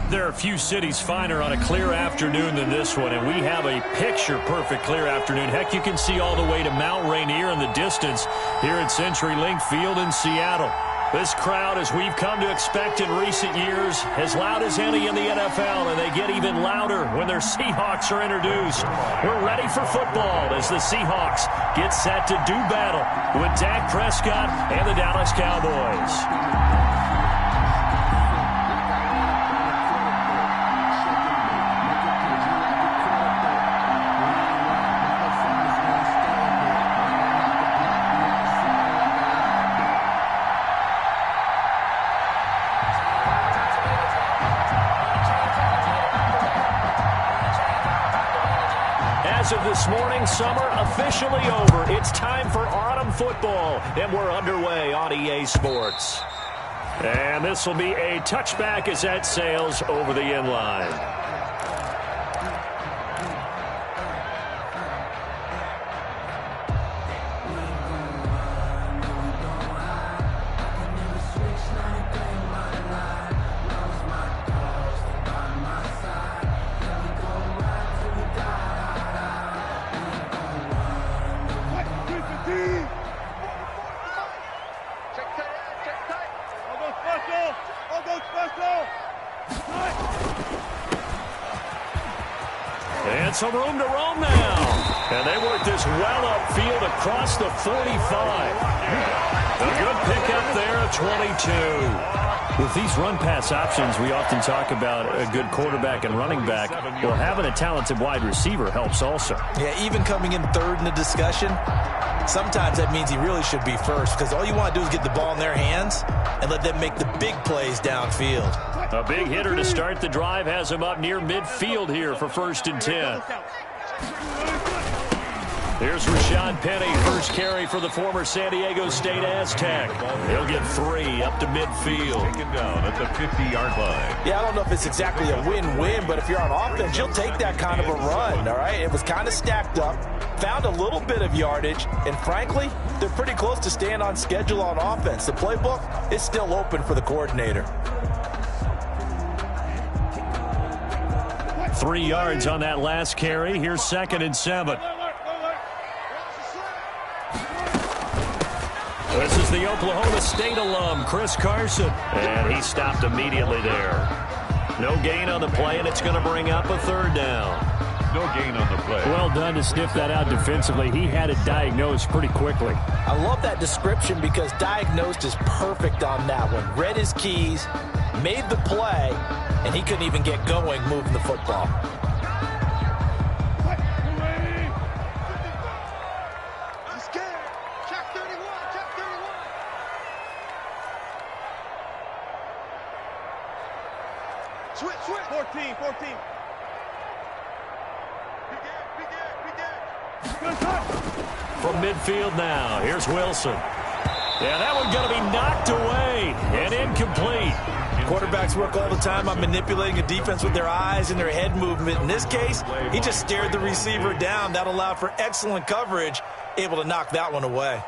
There are a few cities finer on a clear afternoon than this one, and we have a picture-perfect clear afternoon. Heck, you can see all the way to Mount Rainier in the distance here at CenturyLink Field in Seattle. This crowd, as we've come to expect in recent years, as loud as any in the NFL, and they get even louder when their Seahawks are introduced. We're ready for football as the Seahawks get set to do battle with Dak Prescott and the Dallas Cowboys. As of this morning, summer officially over. It's time for autumn football, and we're underway on EA Sports. And this will be a touchback as that sails over the inline. And some room to roam now. And they work this well upfield across the 45. A good pickup there at 22. With these run-pass options, we often talk about a good quarterback and running back. Well, having a talented wide receiver helps also. Yeah, even coming in third in the discussion, sometimes that means he really should be first, because all you want to do is get the ball in their hands and let them make the big plays downfield. A big hitter to start the drive has him up near midfield here for 1st and 10. Here's Rashad Penny, first carry for the former San Diego State Aztec. He'll get 3 up to midfield. Taken down at the 50-yard line. Yeah, I don't know if it's exactly a win-win, but if you're on offense, you'll take that kind of a run, all right? It was kind of stacked up, found a little bit of yardage, and frankly, they're pretty close to staying on schedule on offense. The playbook is still open for the coordinator. 3 yards on that last carry. Here's 2nd and 7. This is the Oklahoma State alum, Chris Carson. And he stopped immediately there. No gain on the play, and it's going to bring up a 3rd down. No gain on the play. Well done to sniff that out defensively. He had it diagnosed pretty quickly. I love that description because diagnosed is perfect on that one. Read his keys, made the play, and he couldn't even get going moving the football. Switch. 14. From midfield now, here's Wilson. Yeah, that one going to be knocked away and incomplete. Quarterbacks work all the time on manipulating a defense with their eyes and their head movement. In this case, he just stared the receiver down. That allowed for excellent coverage, able to knock that one away.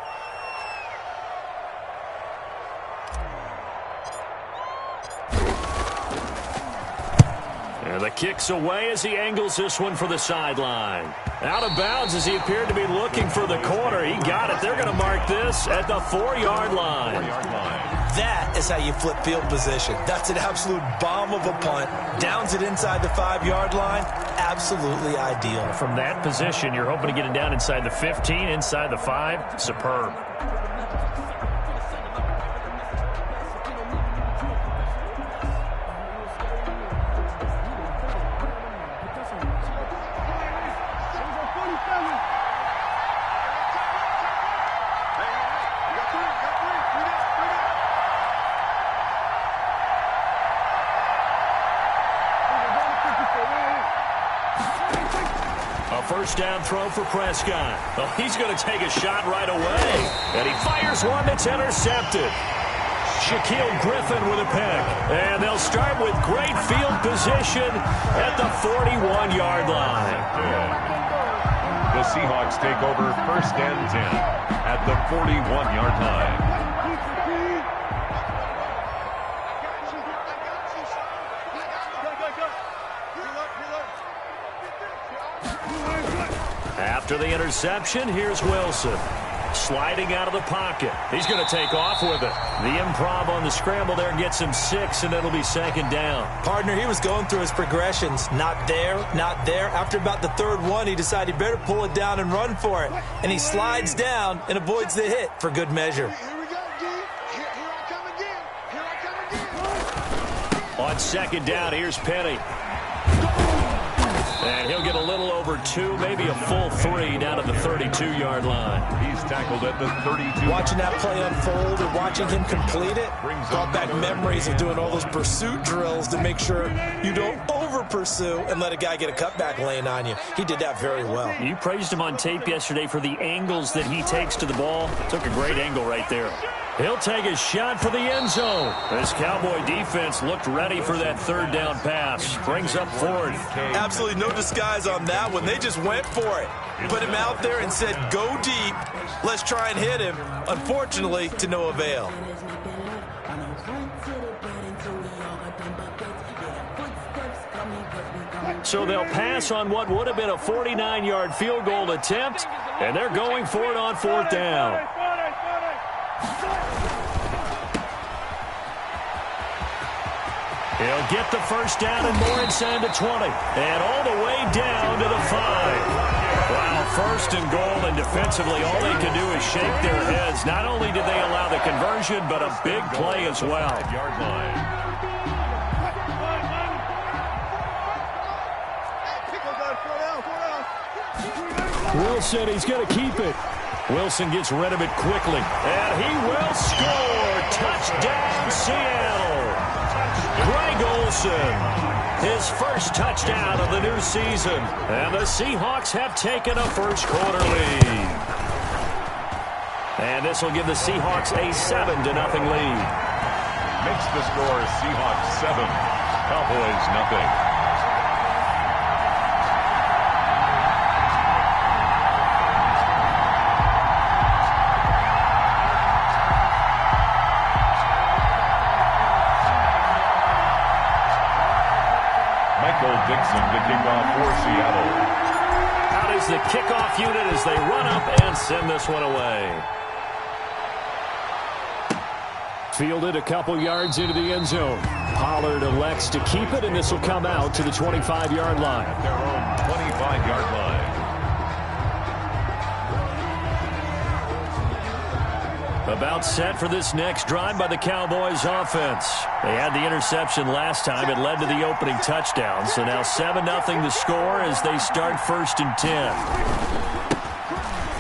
And the kick's away as he angles this one for the sideline. Out of bounds as he appeared to be looking for the corner. He got it. They're going to mark this at the 4-yard line. That is how you flip field position. That's an absolute bomb of a punt. Downs it inside the 5-yard line. Absolutely ideal. From that position, you're hoping to get it down inside the 15, inside the 5. Superb. First down throw for Prescott. Well, he's going to take a shot right away. And he fires one that's intercepted. Shaquille Griffin with a pick. And they'll start with great field position at the 41-yard line. The Seahawks take over 1st and 10 at the 41-yard line. After the interception, here's Wilson. Sliding out of the pocket. He's going to take off with it. The improv on the scramble there gets him 6, and it'll be 2nd down. Partner, he was going through his progressions. Not there, not there. After about the 3rd one, he decided he better pull it down and run for it. And he slides down and avoids the hit for good measure. Here we go, D. Here I come again. Here I come again. On 2nd down, here's Penny. And he'll get a little over 2, maybe a full 3 down to the 32-yard line. He's tackled at the 32. Watching that play unfold and watching him complete it brought back memories of doing all those pursuit drills to make sure you don't over-pursue and let a guy get a cutback lane on you. He did that very well. You praised him on tape yesterday for the angles that he takes to the ball. Took a great angle right there. He'll take a shot for the end zone. This Cowboy defense looked ready for that 3rd down pass. Brings up 4th. Absolutely no disguise on that one. They just went for it. Put him out there and said, go deep. Let's try and hit him. Unfortunately, to no avail. So they'll pass on what would have been a 49-yard field goal attempt, and they're going for it on 4th down. He'll get the 1st down and more inside the 20. And all the way down to the 5. Wow, 1st and goal, and defensively all they can do is shake their heads. Not only did they allow the conversion, but a big play as well. Yard line. Wilson, he's going to keep it. Wilson gets rid of it quickly. And he will score. Touchdown, Seattle. Greg Olsen, his 1st touchdown of the new season. And the Seahawks have taken a 1st quarter lead. And this will give the Seahawks a 7-0 lead. Makes the score Seahawks 7, Cowboys nothing. Dixon to kick off for Seattle. Out is the kickoff unit as they run up and send this one away. Fielded a couple yards into the end zone. Pollard elects to keep it, and this will come out to the 25-yard line. At their own 25-yard line. About set for this next drive by the Cowboys offense. They had the interception last time. It led to the opening touchdown. So now 7-0 the score as they start 1st and 10.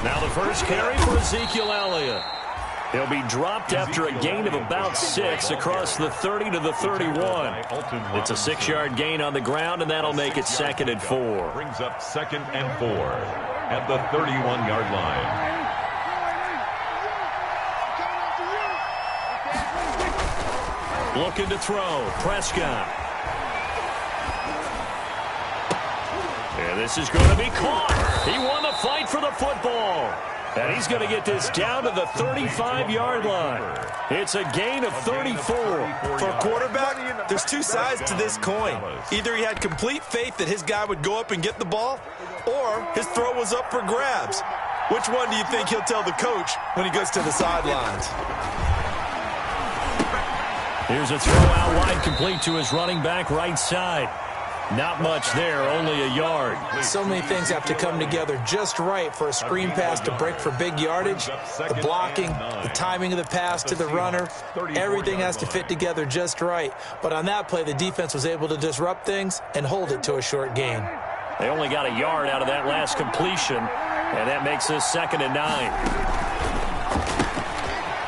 Now the first carry for Ezekiel Elliott. He'll be dropped after a gain of about 6 across the 30 to the 31. It's a 6-yard gain on the ground, and that'll make it 2nd and 4. Brings up 2nd and 4 at the 31-yard line. Looking to throw. Prescott. And this is going to be caught. He won the fight for the football. And he's going to get this down to the 35-yard line. It's a gain of 34. For a quarterback, there's 2 sides to this coin. Either he had complete faith that his guy would go up and get the ball, or his throw was up for grabs. Which one do you think he'll tell the coach when he goes to the sidelines? Here's a throw out wide, complete to his running back right side. Not much there, only a yard. So many things have to come together just right for a screen pass to break for big yardage. The blocking, the timing of the pass to the runner, everything has to fit together just right. But on that play, the defense was able to disrupt things and hold it to a short gain. They only got a yard out of that last completion, and that makes this 2nd and 9.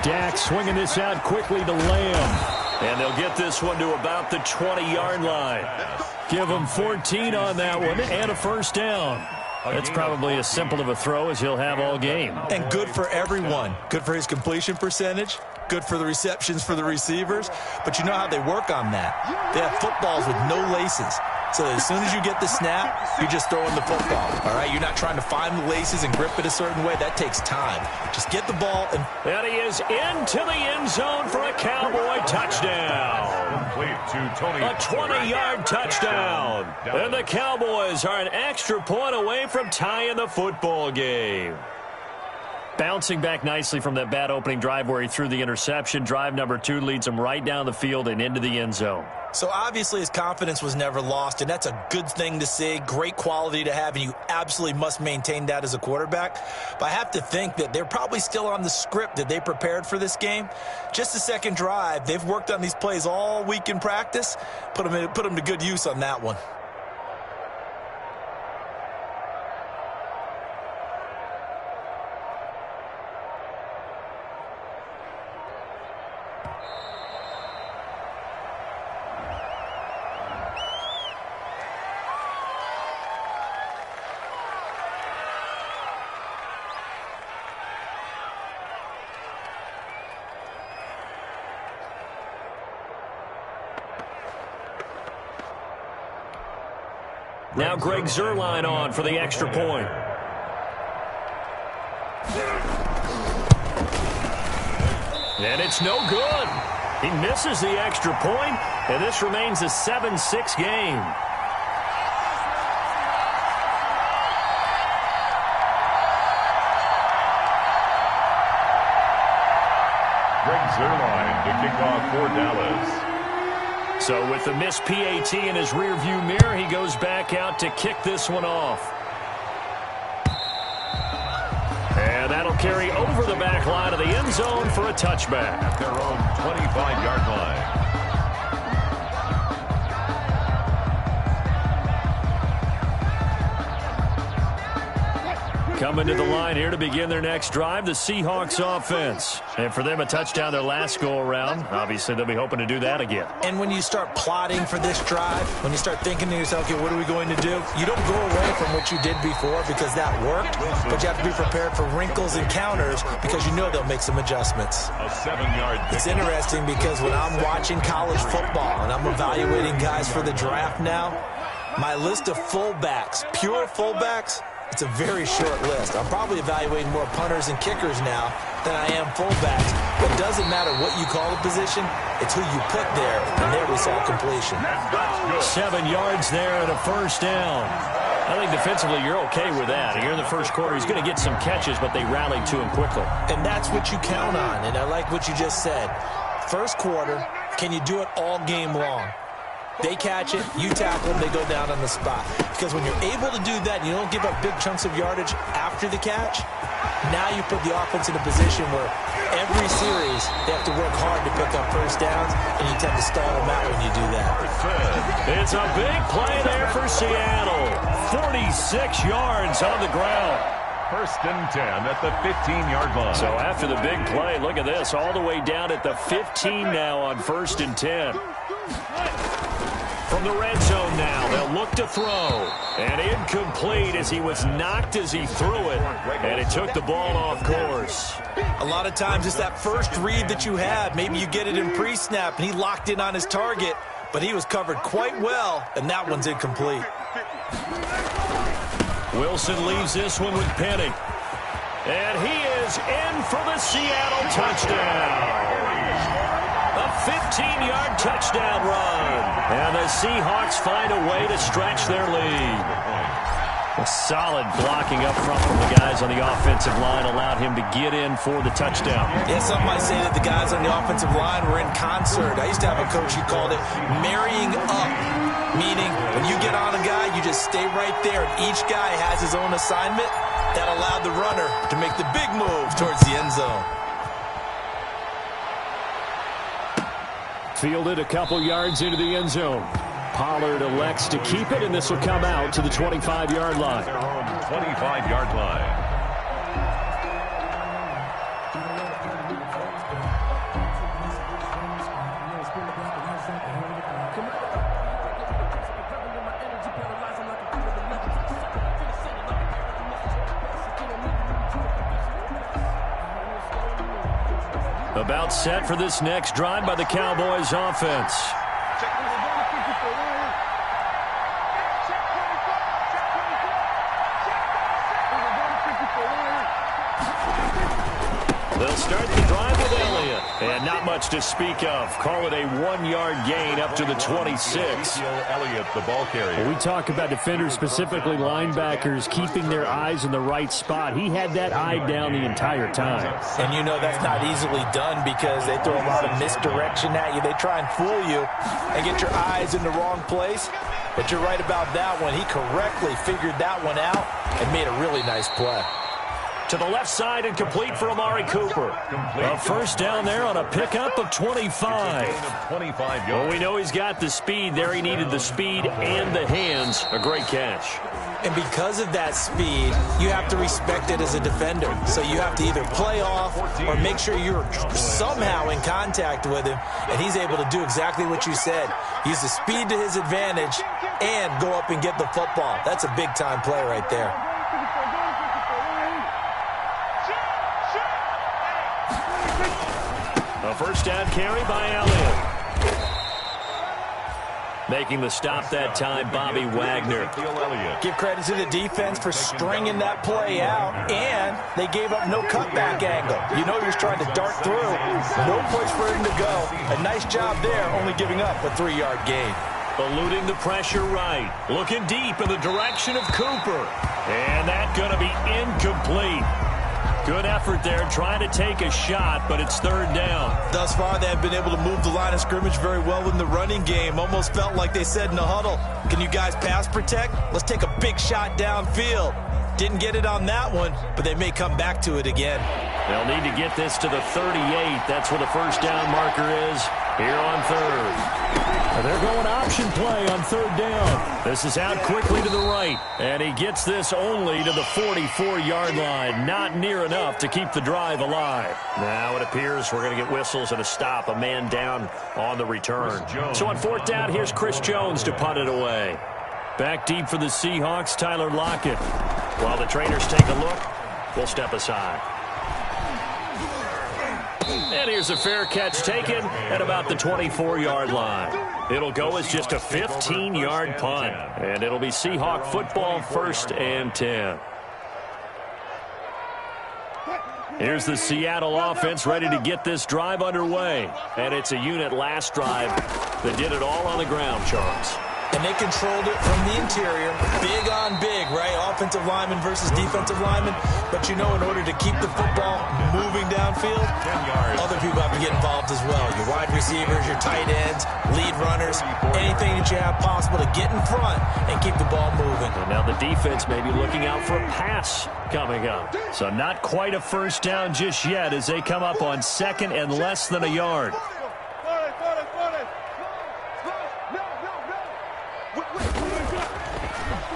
Dak swinging this out quickly to Lamb. And they'll get this one to about the 20-yard line. Give them 14 on that one and a 1st down. That's probably as simple of a throw as he'll have all game. And good for everyone. Good for his completion percentage. Good for the receptions for the receivers. But you know how they work on that. They have footballs with no laces. So as soon as you get the snap, you're just throwing the football, all right? You're not trying to find the laces and grip it a certain way. That takes time. Just get the ball. And he is into the end zone for a Cowboy touchdown. Complete to Tony. A 20-yard touchdown. And the Cowboys are an extra point away from tying the football game. Bouncing back nicely from that bad opening drive where he threw the interception. Drive number 2 leads him right down the field and into the end zone. So obviously his confidence was never lost, and that's a good thing to see, great quality to have, and you absolutely must maintain that as a quarterback. But I have to think that they're probably still on the script that they prepared for this game. Just the second drive, they've worked on these plays all week in practice, put them to good use on that one. Now Greg Zuerlein on for the extra point. And it's no good. He misses the extra point, and this remains a 7-6 game. Greg Zuerlein to kick off for Dallas. So with the missed PAT in his rearview mirror, he goes back out to kick this one off. And that'll carry over the back line of the end zone for a touchback. At their own 25-yard line. Coming to the line here to begin their next drive, the Seahawks offense. And for them, a touchdown their last go-around. Obviously, they'll be hoping to do that again. And when you start plotting for this drive, when you start thinking to yourself, okay, what are we going to do? You don't go away from what you did before because that worked, but you have to be prepared for wrinkles and counters because you know they'll make some adjustments. A 7-yard pick. It's interesting because when I'm watching college football and I'm evaluating guys for the draft now, my list of fullbacks, pure fullbacks, it's a very short list. I'm probably evaluating more punters and kickers now than I am fullbacks. But it doesn't matter what you call the position. It's who you put there, and there we saw completion. 7 yards there and a first down. I think defensively you're okay with that. Here in the first quarter, he's going to get some catches, but they rallied to him quickly. And that's what you count on, and I like what you just said. First quarter, can you do it all game long? They catch it, you tackle them, they go down on the spot. Because when you're able to do that, and you don't give up big chunks of yardage after the catch, now you put the offense in a position where every series they have to work hard to pick up first downs, and you tend to stall them out when you do that. It's a big play there for Seattle. 46 yards on the ground. First and 10 at the 15-yard line. So after the big play, look at this, all the way down at the 15 now on first and 10. From the red zone now, they'll look to throw. And incomplete as he was knocked as he threw it. And it took the ball off course. A lot of times it's that first read that you had. Maybe you get it in pre-snap, and he locked in on his target. But he was covered quite well, and that one's incomplete. Wilson leaves this one with Penny. And he is in for the Seattle touchdown. A 15-yard touchdown run. And the Seahawks find a way to stretch their lead. A solid blocking up front from the guys on the offensive line allowed him to get in for the touchdown. Yeah, some might say that the guys on the offensive line were in concert. I used to have a coach who called it marrying up, meaning when you get on a guy, you just stay right there, and each guy has his own assignment. That allowed the runner to make the big move towards the end zone. Fielded a couple yards into the end zone. Pollard elects to keep it, and this will come out to the 25-yard line. Their own 25-yard line. About set for this next drive by the Cowboys offense. They'll start the drive with Elliott. And not much to speak of. Call it a 1-yard gain up to the 26. Elliott, the ball carrier. When we talk about defenders, specifically linebackers, keeping their eyes in the right spot. He had that eye down the entire time. And you know that's not easily done because they throw a lot of misdirection at you. They try and fool you and get your eyes in the wrong place. But you're right about that one. He correctly figured that one out and made a really nice play. To the left side and complete for Amari Cooper. A first down there on a pickup of 25. Well, we know he's got the speed there. He needed the speed and the hands. A great catch. And because of that speed, you have to respect it as a defender. So you have to either play off or make sure you're somehow in contact with him. And he's able to do exactly what you said. Use the speed to his advantage and go up and get the football. That's a big-time play right there. A first down carry by Elliott. Making the stop that time, Bobby Wagner. Give credit to the defense for stringing that play out, and they gave up no cutback angle. You know he was trying to dart through. No place for him to go. A nice job there, only giving up a 3-yard gain. Eluding the pressure right. Looking deep in the direction of Cooper. And that's going to be incomplete. Good effort there, trying to take a shot, but it's third down. Thus far, they have been able to move the line of scrimmage very well in the running game. Almost felt like they said in the huddle, can you guys pass protect? Let's take a big shot downfield. Didn't get it on that one, but they may come back to it again. They'll need to get this to the 38. That's where the first down marker is here on third. They're going option play on third down. This is out quickly to the right, and he gets this only to the 44-yard line. Not near enough to keep the drive alive. Now it appears we're going to get whistles and a stop, a man down on the return. So on fourth down, here's Chris Jones to punt it away. Back deep for the Seahawks, Tyler Lockett. While the trainers take a look, we'll step aside. And here's a fair catch taken at about the 24-yard line. It'll go as just a 15-yard punt. And it'll be Seahawk football, 1st and 10. Here's the Seattle offense ready to get this drive underway. And it's a unit last drive that did it all on the ground, Charles. And they controlled it from the interior. Big on big, right? Offensive lineman versus defensive lineman. But you know, in order to keep the football moving downfield, other people have to get involved as well. Your wide receivers, your tight ends, lead runners, anything that you have possible to get in front and keep the ball moving. And now the defense may be looking out for a pass coming up. So not quite a first down just yet as they come up on 2nd and less than a yard.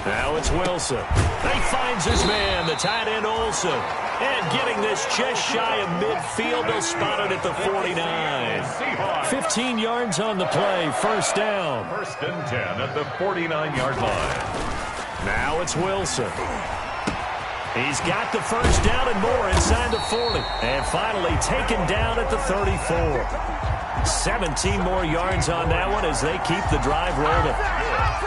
Now it's Wilson. He finds his man, the tight end Olsen. And getting this just shy of midfield, they'll spot it at the 49. 15 yards on the play, first down. 1st and 10 at the 49-yard line. Now it's Wilson. He's got the first down and more inside the 40. And finally taken down at the 34. 17 more yards on that one as they keep the drive rolling.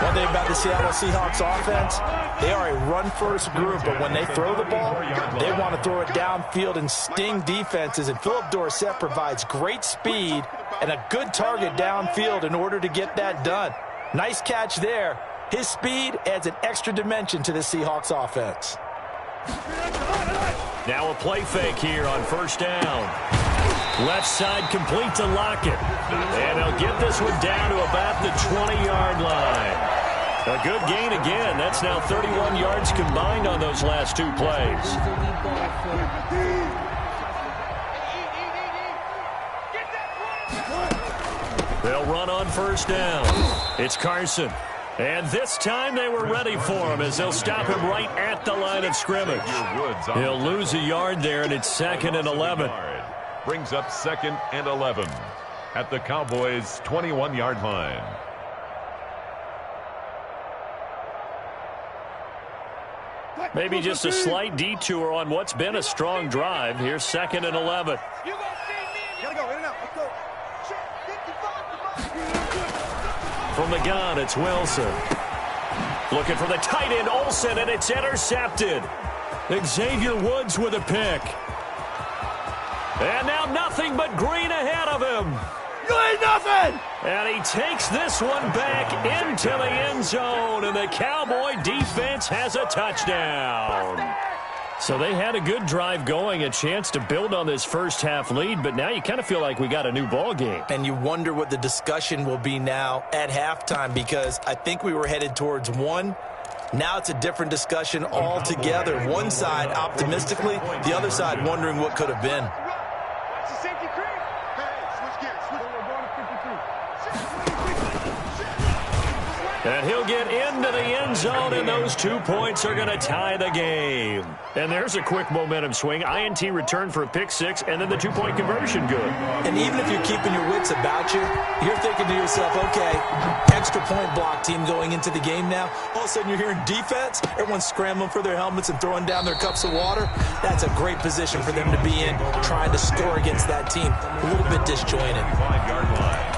One thing about the Seattle Seahawks offense, they are a run-first group, but when they throw the ball, they want to throw it downfield and sting defenses, and Philip Dorsett provides great speed and a good target downfield in order to get that done. Nice catch there. His speed adds an extra dimension to the Seahawks offense. Now a play fake here on first down. Left side complete to Lockett. And he'll get this one down to about the 20-yard line. A good gain again. That's now 31 yards combined on those last two plays. They'll run on first down. It's Carson. And this time they were ready for him as they'll stop him right at the line of scrimmage. He'll lose a yard there, and it's 2nd and 11. Brings up 2nd and 11 at the Cowboys' 21-yard line. Maybe just a slight detour on what's been a strong drive. Here's 2nd and 11. From the gun, it's Wilson. Looking for the tight end, Olsen, and it's intercepted. Xavier Woods with a pick. And now nothing but green ahead of him. You ain't nothing! And he takes this one back into the end zone, and the Cowboy defense has a touchdown. So they had a good drive going, a chance to build on this first half lead, but now you kind of feel like we got a new ball game. And you wonder what the discussion will be now at halftime, because I think we were headed towards one. Now it's a different discussion altogether. One side optimistically, the other side wondering what could have been. And he'll get into the end zone, and those 2 points are going to tie the game. And there's a quick momentum swing. INT return for a pick six, and then the two-point conversion good. And even if you're keeping your wits about you, you're thinking to yourself, okay, extra point block team going into the game now. All of a sudden you're hearing defense. Everyone's scrambling for their helmets and throwing down their cups of water. That's a great position for them to be in, trying to score against that team. A little bit disjointed. 5-yard line.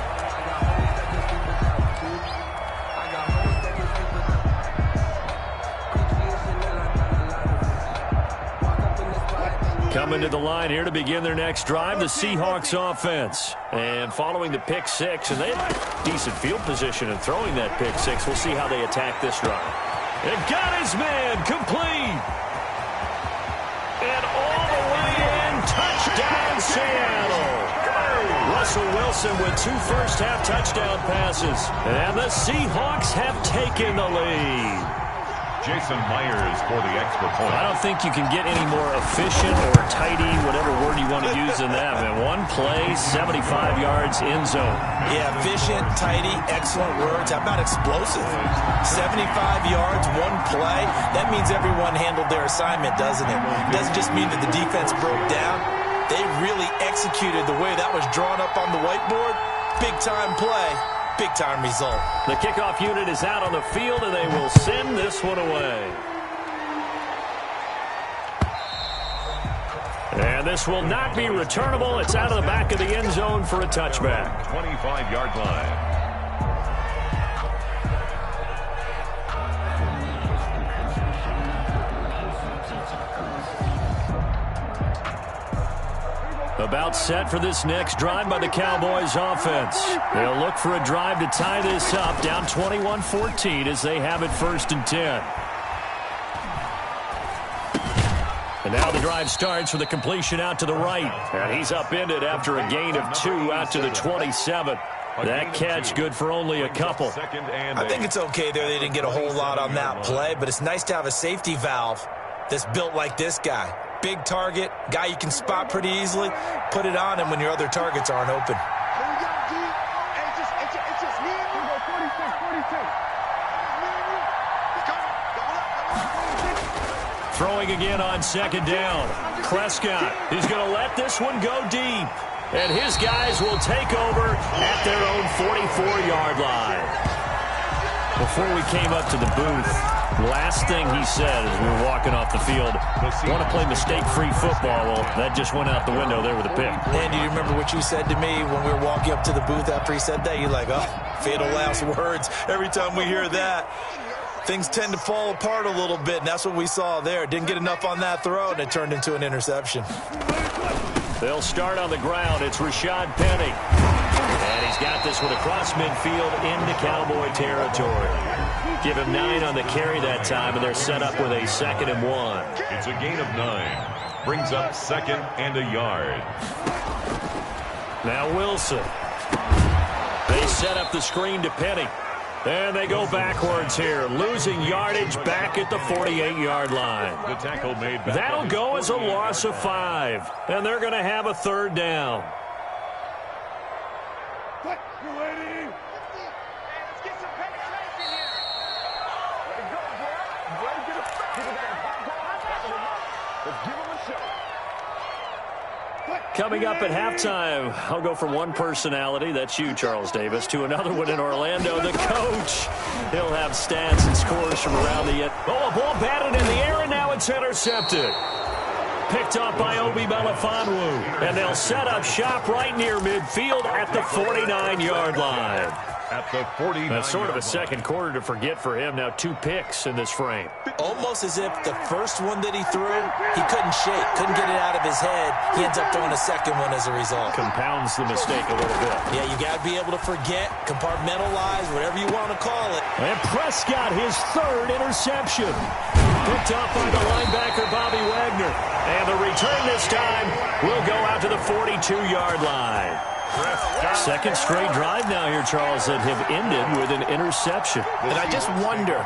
Coming to the line here to begin their next drive, the Seahawks offense. And following the pick six, and they have decent field position in throwing that pick six. We'll see how they attack this drive. And got his man complete. And all the way in, touchdown Seattle. Russell Wilson with 2 first-half touchdown passes. And the Seahawks have taken the lead. Jason Myers for the extra point. I don't think you can get any more efficient or tidy, whatever word you want to use than that. Man, one play, 75 yards in zone. Yeah, efficient, tidy, excellent words. How about explosive? 75 yards, one play. That means everyone handled their assignment, doesn't it? It doesn't just mean that the defense broke down. They really executed the way that was drawn up on the whiteboard. Big-time play. Big-time result. The kickoff unit is out on the field, and they will send this one away. And this will not be returnable. It's out of the back of the end zone for a touchback. 25-yard line. About set for this next drive by the Cowboys offense. They'll look for a drive to tie this up, down 21-14 as they have it 1st and 10. And now the drive starts with a completion out to the right. And he's upended after a gain of 2 out to the 27. That catch good for only a couple. I think it's okay there. They didn't get a whole lot on that play, but it's nice to have a safety valve that's built like this guy. Big target, guy you can spot pretty easily. Put it on him when your other targets aren't open. Throwing again on 2nd down. Prescott, he's going to let this one go deep. And his guys will take over at their own 44-yard line. Before we came up to the booth, last thing he said as we were walking off the field, want to play mistake-free football. Well, that just went out the window there with a pick. And do you remember what you said to me when we were walking up to the booth after he said that? You're like, oh, fatal last words. Every time we hear that, things tend to fall apart a little bit, and that's what we saw there. Didn't get enough on that throw, and it turned into an interception. They'll start on the ground. It's Rashad Penny. And he's got this one across midfield into Cowboy territory. Give him 9 on the carry that time, and they're set up with a 2nd and 1. It's a gain of 9. Brings up 2nd and a yard. Now Wilson. They set up the screen to Penny. And they go backwards here, losing yardage back at the 48-yard line. The tackle made back. That'll go as a loss of 5. And they're going to have a 3rd down. Coming up at halftime, I'll go from one personality, that's you, Charles Davis, to another one in Orlando, the coach. He'll have stats and scores from around the end. Oh, a ball batted in the air, and now it's intercepted. Picked up by Obi Melifonwu, and they'll set up shop right near midfield at the 49-yard line. at the 49. That's sort of a second quarter to forget for him. Now 2 picks in this frame. Almost as if the first one that he threw, he couldn't shake, couldn't get it out of his head. He ends up throwing a second one as a result. Compounds the mistake a little bit. Yeah, you got to be able to forget, compartmentalize, whatever you want to call it. And Prescott, his 3rd interception. Picked up by the linebacker, Bobby Wagner. And the return this time will go out to the 42-yard line. Second straight drive now here, Charles, that have ended with an interception. And I just wonder,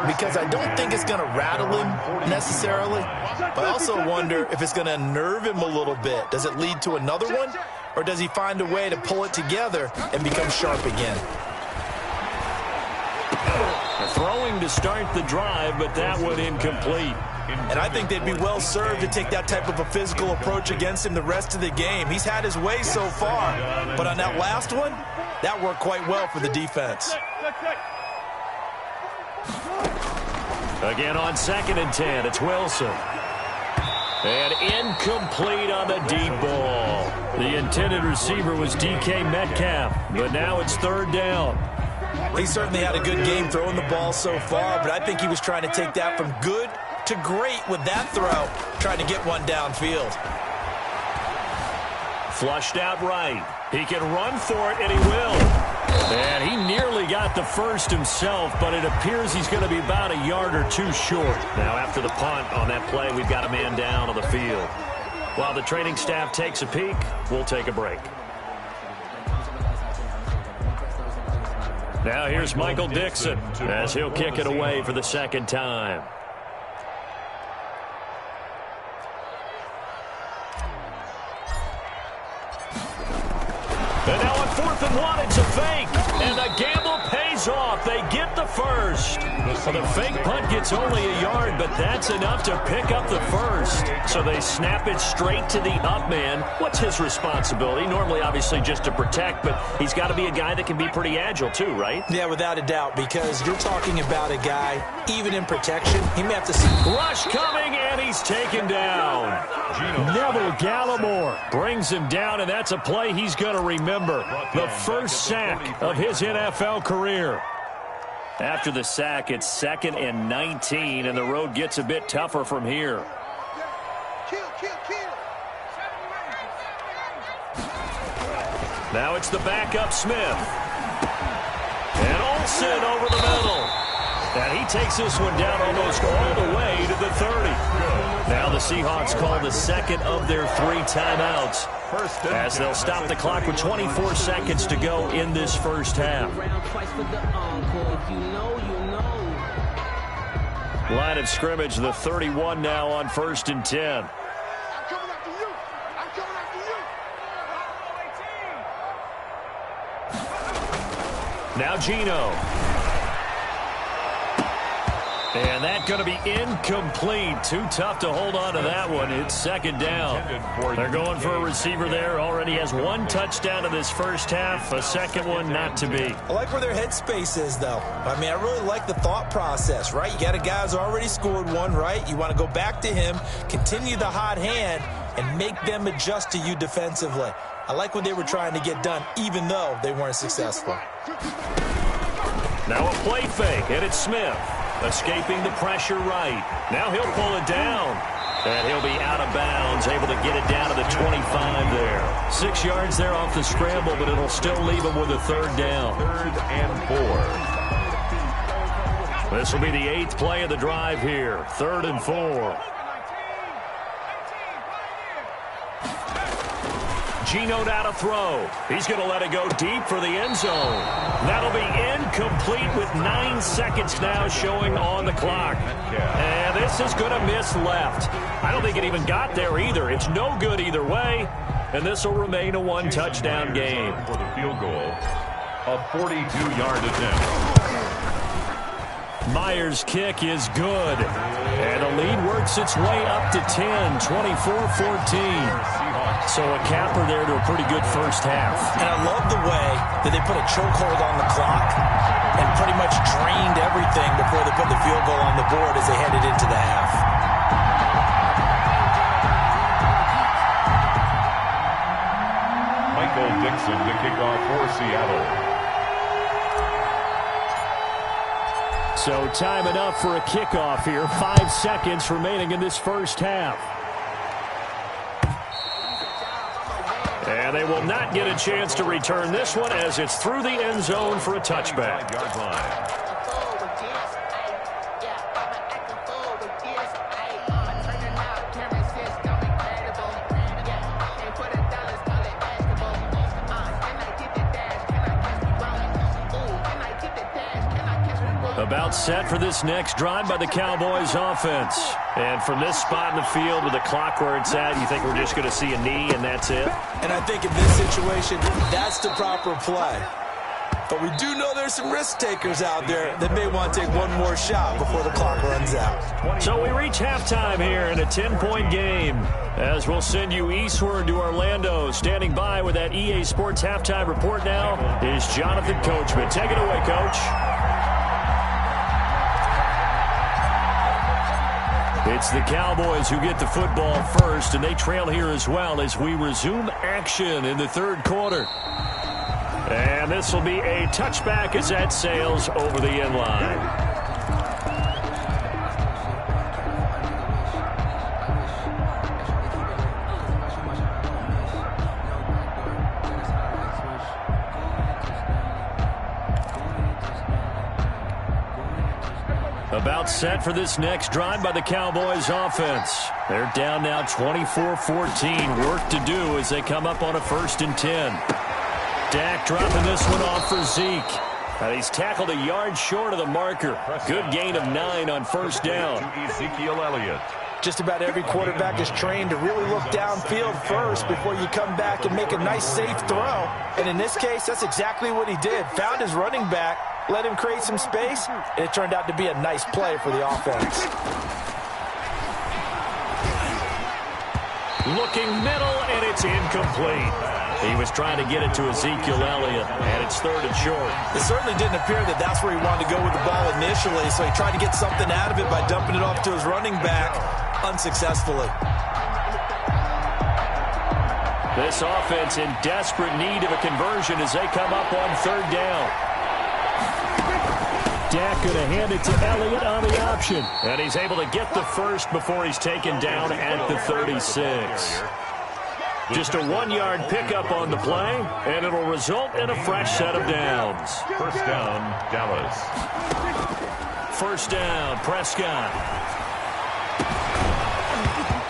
because I don't think it's going to rattle him necessarily, but I also wonder if it's going to unnerve him a little bit. Does it lead to another one, or does he find a way to pull it together and become sharp again? Throwing to start the drive, but that one incomplete. And I think they'd be well served to take that type of a physical approach against him the rest of the game. He's had his way so far, but on that last one, that worked quite well for the defense. Again on 2nd and 10, it's Wilson. And incomplete on the deep ball. The intended receiver was DK Metcalf, but now it's 3rd down. He certainly had a good game throwing the ball so far, but I think he was trying to take that from good to great with that throw, trying to get one downfield. Flushed out right. He can run for it, and he will. And he nearly got the first himself, but it appears he's going to be about a yard or 2 short. Now, after the punt on that play, we've got a man down on the field. While the training staff takes a peek, we'll take a break. Now here's Michael Dixon as he'll kick it away for the 2nd time. And now on 4th and 1, it's a fake. And the gamble pays off. They get the first. The fake punt gets only a yard, but that's enough to pick up the first. So they snap it straight to the up man. What's his responsibility? Normally, obviously, just to protect, but he's got to be a guy that can be pretty agile too, right? Yeah, without a doubt, because you're talking about a guy, even in protection, he may have to see. Rush coming, and he's taken down. Neville Gallimore brings him down, and that's a play he's going to remember. The first sack of his NFL career. After the sack, it's 2nd and 19, and the road gets a bit tougher from here. Now it's the backup Smith. And Olsen over the middle. And he takes this one down almost all the way to the 30. Now the Seahawks call the 2nd of their 3 timeouts, as they'll stop the clock with 24 seconds to go in this first half. Line of scrimmage, the 31 now on 1st and 10. Now Geno. And that's going to be incomplete. Too tough to hold on to that one. It's 2nd down. They're going for a receiver there. Already has 1 touchdown in this first half. A 2nd one not to be. I like where their headspace is, though. I mean, I really like the thought process, right? You got a guy who's already scored 1, right? You want to go back to him, continue the hot hand, and make them adjust to you defensively. I like what they were trying to get done, even though they weren't successful. Now a play fake, and it's Smith. Escaping the pressure right. Now he'll pull it down. And he'll be out of bounds, able to get it down to the 25 there. 6 yards there off the scramble, but it'll still leave him with a 3rd down. 3rd and 4. This will be the 8th play of the drive here. 3rd and 4. Geno out to throw. He's going to let it go deep for the end zone. That'll be incomplete with 9 seconds now showing on the clock. And this is going to miss left. I don't think it even got there either. It's no good either way. And this will remain a 1-touchdown game. For the field goal, a 42-yard attempt. Myers' kick is good. And the lead works its way up to 10, 24-14. So a capper there to a pretty good first half. And I love the way that they put a chokehold on the clock and pretty much drained everything before they put the field goal on the board as they headed into the half. Michael Dixon to kick off for Seattle. So time enough for a kickoff here. 5 seconds remaining in this first half. And they will not get a chance to return this one as it's through the end zone for a touchback. About set for this next drive by the Cowboys offense. And from this spot in the field with the clock where it's at, you think we're just going to see a knee and that's it? And I think in this situation, that's the proper play. But we do know there's some risk takers out there that may want to take one more shot before the clock runs out. So we reach halftime here in a 10-point game. As we'll send you eastward to Orlando. Standing by with that EA Sports halftime report now is Jonathan Coachman. Take it away, Coach. It's the Cowboys who get the football first, and they trail here as well as we resume action in the third quarter. And this will be a touchback as that sails over the end line. About set for this next drive by the Cowboys offense. They're down now 24-14. Work to do as they come up on a 1st and 10. Dak dropping this one off for Zeke. And he's tackled a yard short of the marker. Good gain of 9 on first down. Ezekiel Elliott. Just about every quarterback is trained to really look downfield first before you come back and make a nice, safe throw. And in this case, that's exactly what he did. Found his running back, let him create some space, and it turned out to be a nice play for the offense. Looking middle, and it's incomplete. He was trying to get it to Ezekiel Elliott, and it's 3rd and short. It certainly didn't appear that that's where he wanted to go with the ball initially, so he tried to get something out of it by dumping it off to his running back unsuccessfully. This offense in desperate need of a conversion as they come up on 3rd down. Dak going to hand it to Elliott on the option. And he's able to get the first before he's taken down at the 36. Just a 1-yard pickup on the play, and it'll result in a fresh set of downs. First down, Dallas. First down, Prescott.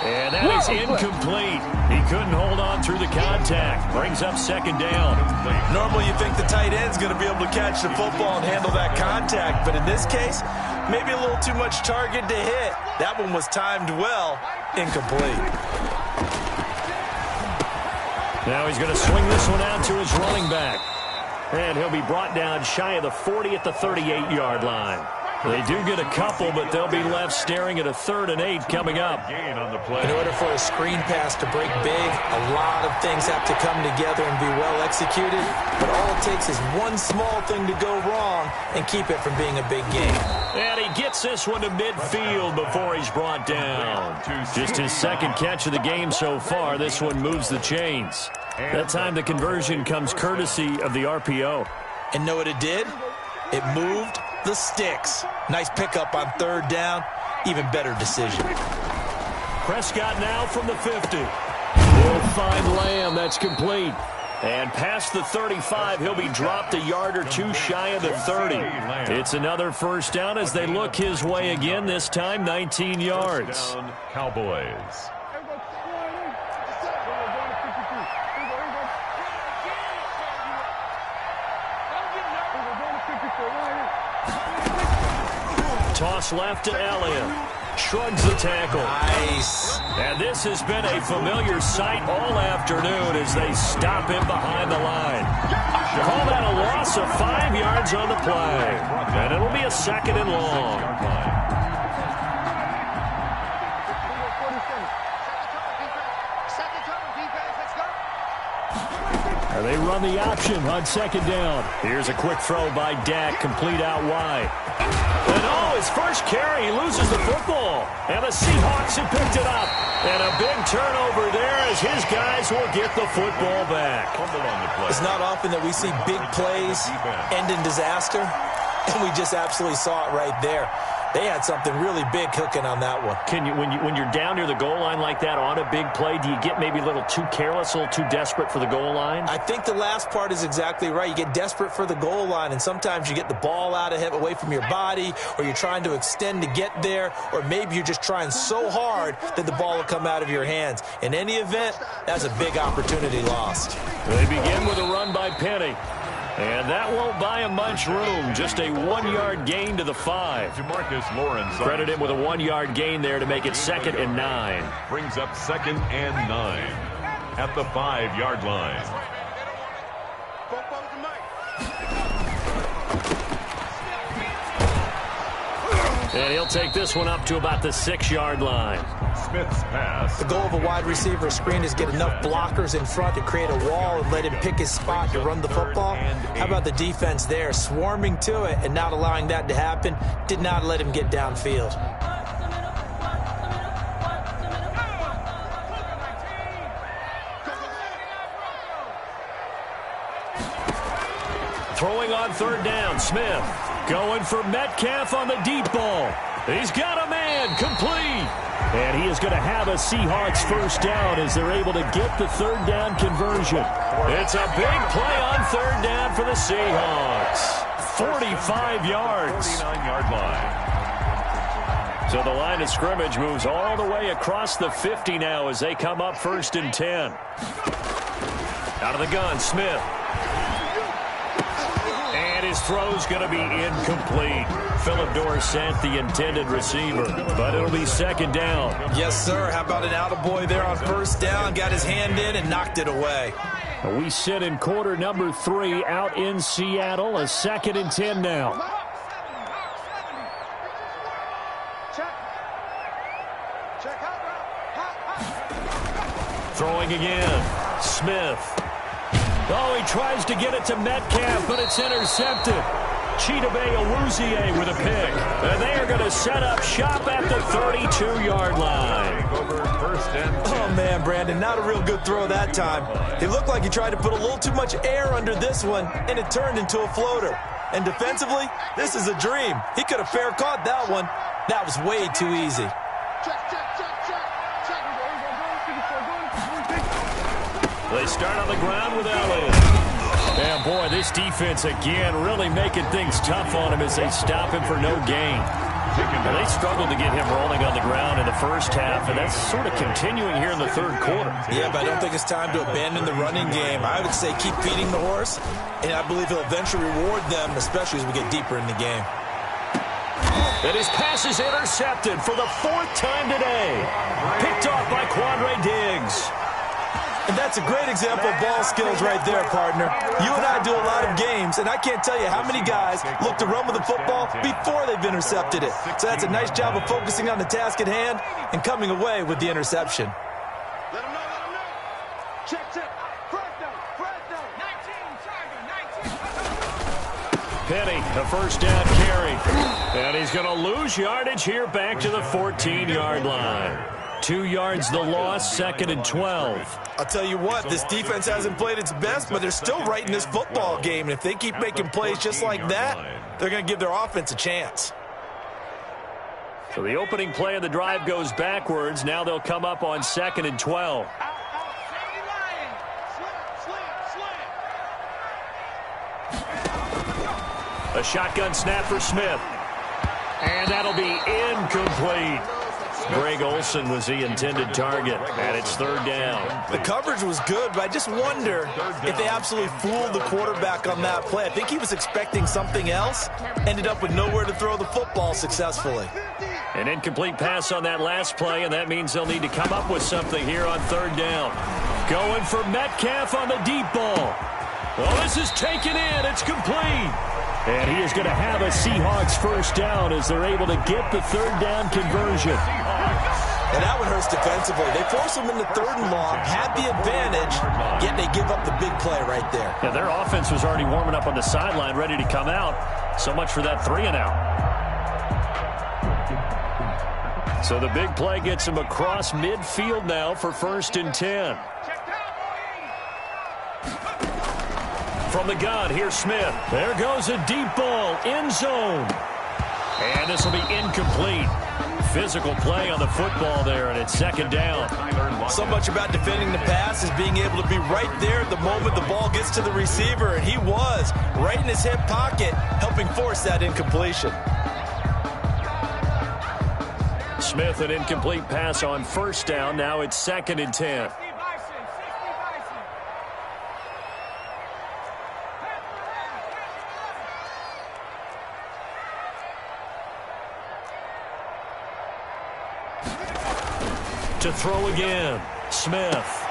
And that is incomplete. He couldn't hold on through the contact. Brings up 2nd down. Normally you think the tight end's going to be able to catch the football and handle that contact, but in this case, maybe a little too much target to hit. That one was timed well. Incomplete. Now he's going to swing this one out to his running back. And he'll be brought down shy of the 40 at the 38-yard line. They do get a couple, but they'll be left staring at a 3rd and 8 coming up. In order for a screen pass to break big, a lot of things have to come together and be well executed. But all it takes is one small thing to go wrong and keep it from being a big game. And he gets this one to midfield before he's brought down. Just his 2nd catch of the game so far. This one moves the chains. That time the conversion comes courtesy of the RPO. And know what it did? It moved the sticks. Nice pickup on 3rd down. Even better decision. Prescott now from the 50. He'll find Lamb. That's complete. And past the 35, he'll be dropped a yard or two shy of the 30. It's another first down as they look his way again, this time 19 yards. Cowboys. Toss left to Elliott. Shrugs the tackle. Nice. And this has been a familiar sight all afternoon as they stop him behind the line. Call that a loss of 5 yards on the play. And it'll be a 2nd and long. And they run the option on 2nd down. Here's a quick throw by Dak, complete out wide. And his first carry, he loses the football. And the Seahawks have picked it up. And a big turnover there as his guys will get the football back. It's not often that we see big plays end in disaster. And we just absolutely saw it right there. They had something really big cooking on that one. When you're down near the goal line like that on a big play, do you get maybe a little too careless, a little too desperate for the goal line? I think the last part is exactly right. You get desperate for the goal line, and sometimes you get the ball out of him, away from your body, or you're trying to extend to get there, or maybe you're just trying so hard that the ball will come out of your hands. In any event, that's a big opportunity lost. They begin with a run by Penny. And that won't buy him much room. Just a 1-yard gain to the 5. DeMarcus Lawrence. Credit him with a 1-yard gain there to make it 2nd and 9. Brings up 2nd and 9 at the 5-yard line. And he'll take this one up to about the 6-yard line. Smith's pass. The goal of a wide receiver screen is get enough blockers in front to create a wall and let him pick his spot to run the football. How about the defense there, swarming to it and not allowing that to happen? Did not let him get downfield. Throwing on 3rd down, Smith. Going for Metcalf on the deep ball. He's got a man, complete. And he is going to have a Seahawks 1st down as they're able to get the 3rd down conversion. It's a big play on 3rd down for the Seahawks. 45 yards. 49-yard line. So the line of scrimmage moves all the way across the 50 now as they come up 1st and 10. Out of the gun, Smith. And his throw's going to be incomplete. Philip Dorsett, the intended receiver, but it'll be 2nd down. Yes, sir. How about an attaboy there on 1st down? Got his hand in and knocked it away. We sit in quarter number 3 out in Seattle. A 2nd and 10 now. Throwing again. Smith. Oh, he tries to get it to Metcalf, but it's intercepted. Chidobe Awuzie with a pick. And they are going to set up shop at the 32-yard line. Oh, man, Brandon, not a real good throw that time. It looked like he tried to put a little too much air under this one, and it turned into a floater. And defensively, this is a dream. He could have fair caught that one. That was way too easy. They start on the ground with Elliott. And, boy, this defense, again, really making things tough on him as they stop him for no gain. And they struggled to get him rolling on the ground in the 1st half, and that's sort of continuing here in the 3rd quarter. Yeah, but I don't think it's time to abandon the running game. I would say keep feeding the horse, and I believe he'll eventually reward them, especially as we get deeper in the game. And his pass is intercepted for the 4th time today. Picked off by Quandre Diggs. And that's a great example of ball skills right there, partner. You and I do a lot of games, and I can't tell you how many guys look to run with the football before they've intercepted it. So that's a nice job of focusing on the task at hand and coming away with the interception. Let him know, let him know. Check. First down. 19, Penny, a 1st down carry. And he's going to lose yardage here back to the 14-yard line. 2 yards the loss, 2nd and 12. I'll tell you what, this defense hasn't played its best, but they're still right in this football game. And if they keep making plays just like that, they're going to give their offense a chance. So the opening play of the drive goes backwards. Now they'll come up on 2nd and 12. A shotgun snap for Smith. And that'll be incomplete. Greg Olsen was the intended target, and it's 3rd down. The coverage was good, but I just wonder if they absolutely fooled the quarterback on that play. I think he was expecting something else, ended up with nowhere to throw the football successfully. An incomplete pass on that last play, and that means they'll need to come up with something here on 3rd down. Going for Metcalf on the deep ball. Well, this is taken in. It's complete. And he is going to have a Seahawks 1st down as they're able to get the 3rd down conversion. And that one hurts defensively. They force them into 3rd and long, had the advantage, yet they give up the big play right there. Yeah, their offense was already warming up on the sideline, ready to come out. So much for that 3 and out. So the big play gets them across midfield now for 1st and 10. from the gun. Here's Smith. There goes a deep ball. End zone. And this will be incomplete. Physical play on the football there, and it's second down. So much about defending the pass is being able to be right there at the moment the ball gets to the receiver, and he was right in his hip pocket, helping force that incompletion. Smith, an incomplete pass on first down. Now it's 2nd and 10. To throw again, Smith.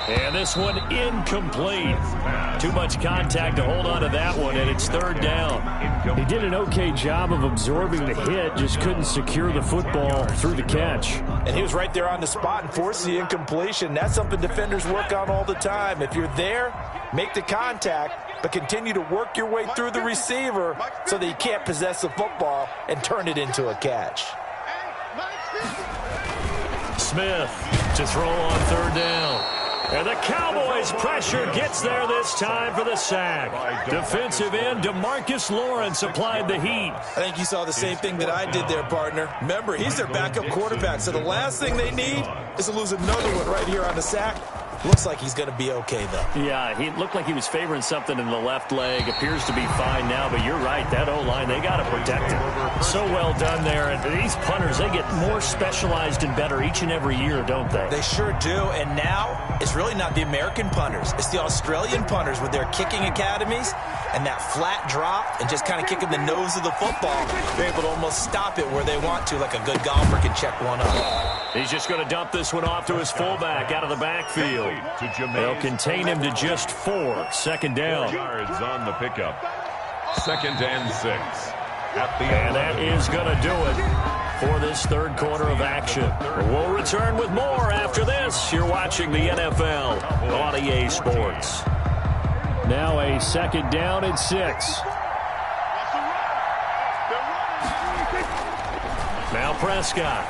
And this one incomplete. Too much contact to hold on to that one, and it's 3rd down. He did an okay job of absorbing the hit, just couldn't secure the football through the catch. And he was right there on the spot and forced the incompletion. That's something defenders work on all the time. If you're there, make the contact, but continue to work your way through the receiver so that you can't possess the football and turn it into a catch. Smith to throw on 3rd down. And the Cowboys pressure gets there this time for the sack. Defensive end DeMarcus Lawrence applied the heat. I think you saw the same thing that I did there, partner. Remember, he's their backup quarterback, so the last thing they need is to lose another one right here on the sack. Looks like he's going to be okay, though. Yeah, he looked like he was favoring something in the left leg. Appears to be fine now, but you're right. That O-line, they got to protect him. So well done there. And these punters, they get more specialized and better each and every year, don't they? They sure do. And now it's really not the American punters. It's the Australian punters with their kicking academies and that flat drop and just kind of kicking the nose of the football. They're able to almost stop it where they want to, like a good golfer can check one up. He's just going to dump this one off to his fullback out of the backfield. They'll contain him to just 4. 2nd down. Yards on the pickup. 2nd and 6. And that is going to do it for this 3rd quarter of action. We'll return with more after this. You're watching the NFL on EA Sports. Now a 2nd down and 6. Now Prescott.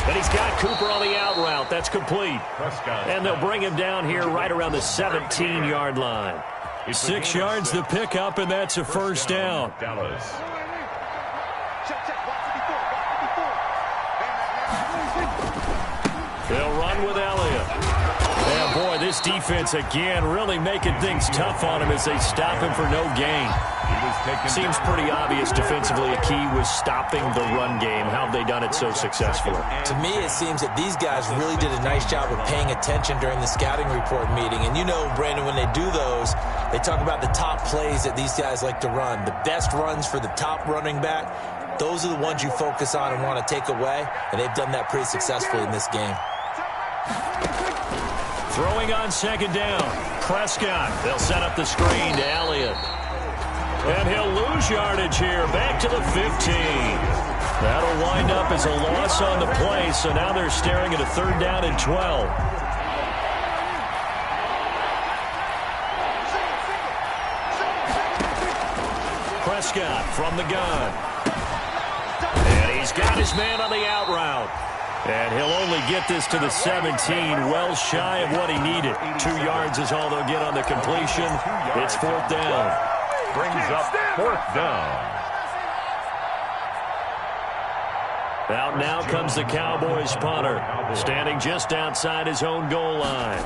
And he's got Cooper on the out route. That's complete. And they'll bring him down here right around the 17-yard line. 6 yards the pickup, and that's a 1st down. Dallas. They'll run with Elliott. Yeah, boy, this defense again really making things tough on him as they stop him for no gain. Seems pretty obvious defensively a key was stopping the run game. How have they done it so successfully? To me, it seems that these guys really did a nice job of paying attention during the scouting report meeting. And you know, Brandon, when they do those, they talk about the top plays that these guys like to run. The best runs for the top running back, those are the ones you focus on and want to take away. And they've done that pretty successfully in this game. Throwing on 2nd down. Prescott. They'll set up the screen to Elliott. And he'll lose yardage here. Back to the 15. That'll wind up as a loss on the play. So now they're staring at a 3rd down and 12. Prescott from the gun. And he's got his man on the out route. And he'll only get this to the 17, well shy of what he needed. 2 yards is all they'll get on the completion. It's 4th down. Brings up 4th down. Out now comes the Cowboys punter, standing just outside his own goal line.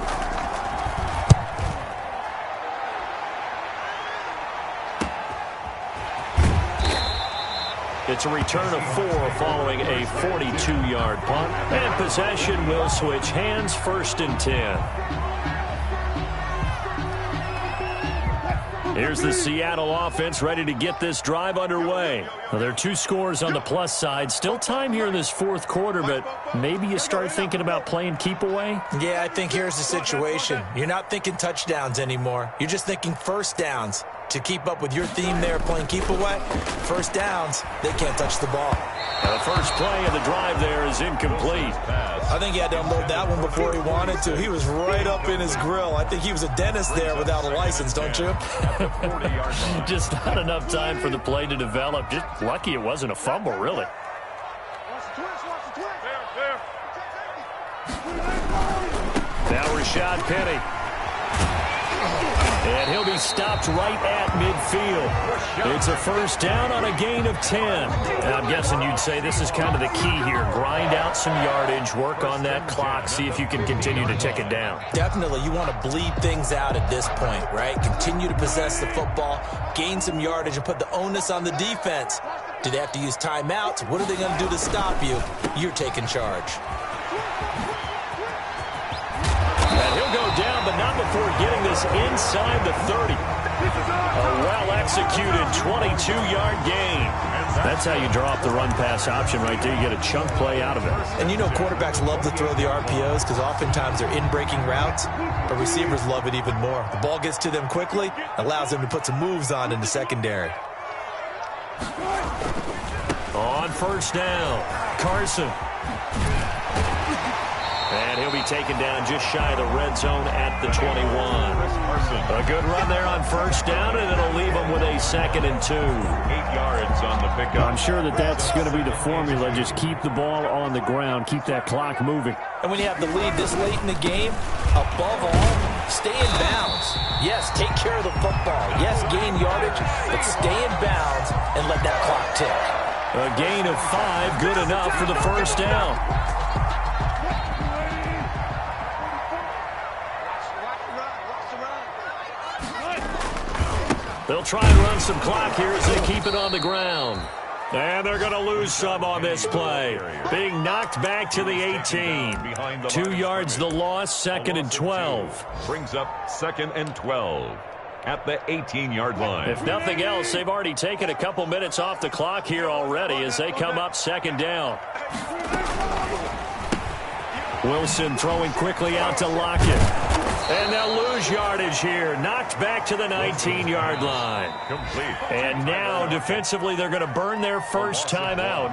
It's a return of 4 following a 42-yard punt. And possession will switch hands, 1st and 10. Here's the Seattle offense ready to get this drive underway. Well, there are 2 scores on the plus side. Still time here in this 4th quarter, but maybe you start thinking about playing keep away? Yeah, I think here's the situation. You're not thinking touchdowns anymore. You're just thinking 1st downs. To keep up with your theme there, playing keep away, 1st downs, they can't touch the ball. The first play of the drive there is incomplete. I think he had to unload that one before he wanted to. He was right up in his grill. I think he was a dentist there without a license, don't you? Just not enough time for the play to develop. Just lucky it wasn't a fumble, really. Now Rashad Penny. And he'll be stopped right at midfield. It's a first down on a gain of 10. Now, I'm guessing you'd say this is kind of the key here. Grind out some yardage, work on that clock, see if you can continue to tick it down. Definitely, you want to bleed things out at this point, right? Continue to possess the football, gain some yardage, and put the onus on the defense. Do they have to use timeouts? What are they going to do to stop you? You're taking charge. And he'll go down, but not before getting this inside the 30. A well-executed 22-yard gain. That's how you draw up the run-pass option right there. You get a chunk play out of it. And you know quarterbacks love to throw the RPOs because oftentimes they're in-breaking routes, but receivers love it even more. The ball gets to them quickly, allows them to put some moves on in the secondary. On first down, Carson. And he'll be taken down just shy of the red zone at the 21. A good run there on first down, and it'll leave them with a 2nd and 2. 8 yards on the pickup. I'm sure that's going to be the formula. Just keep the ball on the ground. Keep that clock moving. And when you have the lead this late in the game, above all, stay in bounds. Yes, take care of the football. Yes, gain yardage, but stay in bounds and let that clock tick. A gain of 5, good enough for the first down. They'll try and run some clock here as they keep it on the ground. And they're going to lose some on this play. Being knocked back to the 18. 2 yards the loss, 2nd and 12. Brings up 2nd and 12 at the 18-yard line. If nothing else, they've already taken a couple minutes off the clock here already as they come up 2nd down. Wilson throwing quickly out to Lockett. And they'll lose yardage here. Knocked back to the 19-yard line. Complete. And now, defensively, they're going to burn their first time out.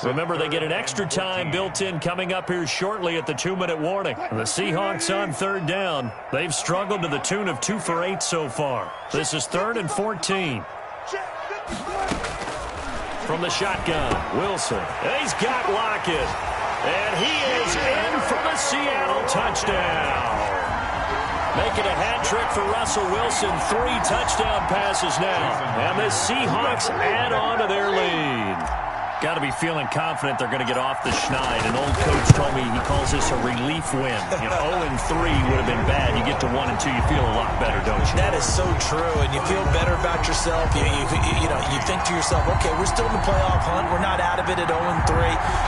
Remember, they get an extra time built in coming up here shortly at the 2-minute warning. The Seahawks on 3rd down. They've struggled to the tune of 2 for 8 so far. This is 3rd and 14. From the shotgun, Wilson. And he's got Lockett. And he is in for the Seattle touchdown. Making a hat trick for Russell Wilson. 3 touchdown passes now. And the Seahawks add on to their lead. Got to be feeling confident they're going to get off the schneid. An old coach told me he calls this a relief win. 0-3 would have been bad. You get to 1-2, you feel a lot better, don't you? That is so true, and you feel better about yourself. You think to yourself, okay, we're still in the playoff hunt. We're not out of it at 0-3.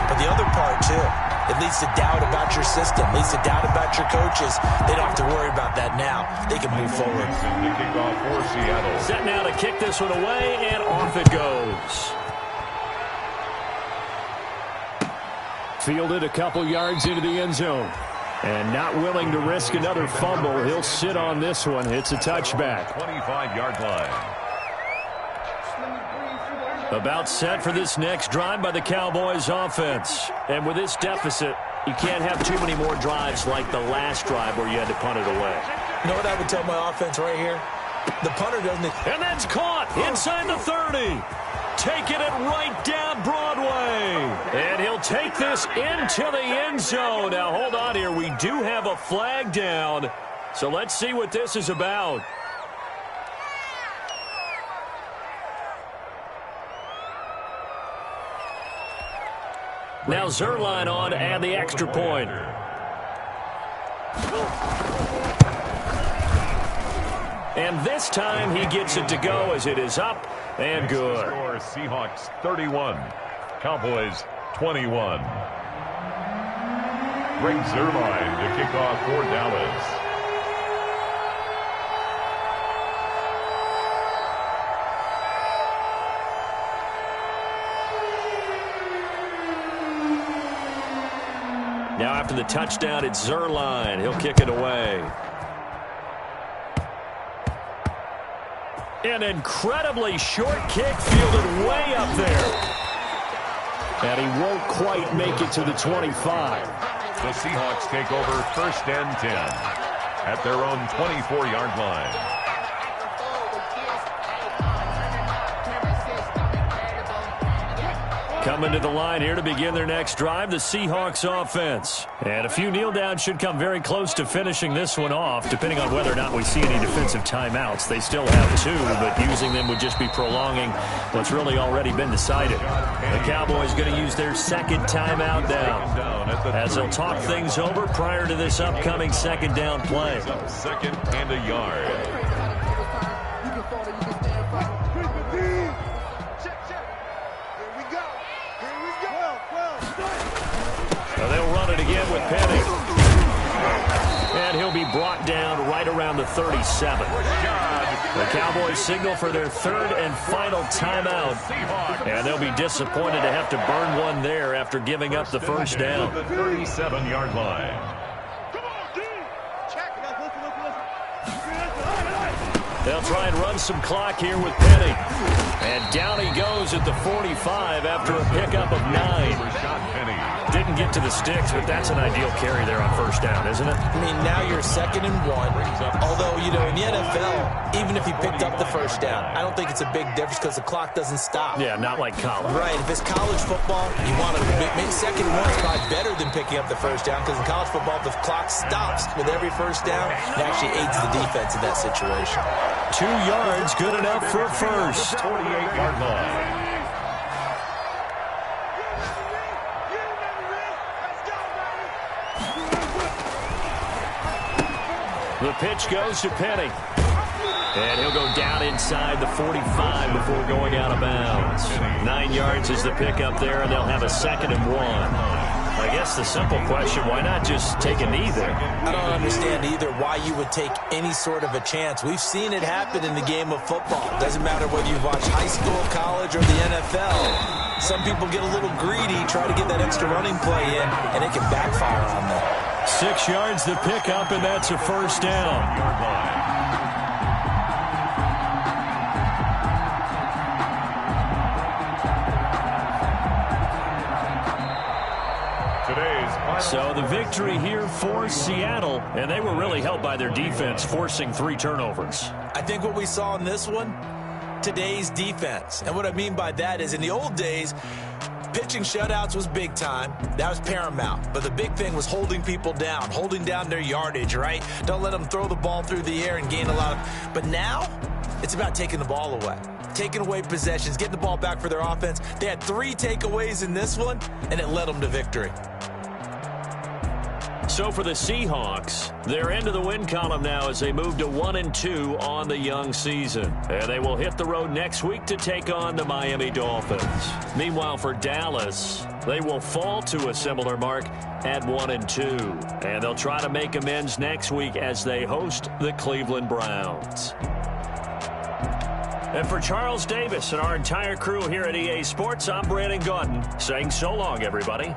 But the other part, too, it leads to doubt about your system, leads to doubt about your coaches. They don't have to worry about that now. They can move forward. The kickoff for Seattle. Set now to kick this one away, and off it goes. Fielded a couple yards into the end zone. And not willing to risk another fumble. He'll sit on this one. It's a touchback. 25-yard line. About set for this next drive by the Cowboys offense. And with this deficit, you can't have too many more drives like the last drive where you had to punt it away. You know what I would tell my offense right here? The punter doesn't... And that's caught inside the 30. Taking it right down Broadway. And he'll take this into the end zone. Now, hold on here. We do have a flag down. So let's see what this is about. Now Zerline on to add the extra point. And this time he gets it to go as it is up and good. Score, Seahawks 31, Cowboys 21. Greg Zerline to kick off for Dallas. Now after the touchdown, it's Zerline. He'll kick it away. An incredibly short kick fielded way up there. And he won't quite make it to the 25. The Seahawks take over 1st and 10 at their own 24-yard line. Coming to the line here to begin their next drive, the Seahawks offense. And a few kneel downs should come very close to finishing this one off, depending on whether or not we see any defensive timeouts. They still have 2, but using them would just be prolonging what's really already been decided. The Cowboys going to use their second timeout down, as they'll talk things over prior to this upcoming second down play. Second and a yard. They'll run it again with Penny. And he'll be brought down right around the 37. The Cowboys signal for their third and final timeout. And they'll be disappointed to have to burn one there after giving up the first down. The 37-yard line. They'll try and run some clock here with Penny. And down he goes at the 45 after a pickup of 9. Didn't get to the sticks, but that's an ideal carry there on first down, isn't it? I mean, now you're 2nd and 1. Although, you know, in the NFL, even if he picked up the first down, I don't think it's a big difference because the clock doesn't stop. Yeah, not like college. Right. If it's college football, you want to make 2nd and 1 is probably better than picking up the first down because in college football, the clock stops with every first down. It actually aids the defense in that situation. 2 yards, good enough for a first. 28-yard line. The pitch goes to Penny. And he'll go down inside the 45 before going out of bounds. 9 yards is the pickup there, and they'll have a 2nd and 1. I guess the simple question, why not just take a knee there? I don't understand either why you would take any sort of a chance. We've seen it happen in the game of football. Doesn't matter whether you watch high school, college, or the NFL. Some people get a little greedy, try to get that extra running play in, and it can backfire on them. 6 yards the pickup, and that's a first down. So the victory here for Seattle, and they were really helped by their defense, forcing 3 turnovers. I think what we saw in this one, today's defense. And what I mean by that is in the old days, pitching shutouts was big time. That was paramount. But the big thing was holding people down, holding down their yardage, right? Don't let them throw the ball through the air and gain a lot of... But now, it's about taking the ball away. Taking away possessions, getting the ball back for their offense. They had 3 takeaways in this one, and it led them to victory. So for the Seahawks, they're into the win column now as they move to 1-2 on the young season. And they will hit the road next week to take on the Miami Dolphins. Meanwhile, for Dallas, they will fall to a similar mark at 1-2. And they'll try to make amends next week as they host the Cleveland Browns. And for Charles Davis and our entire crew here at EA Sports, I'm Brandon Gaudin saying so long, everybody.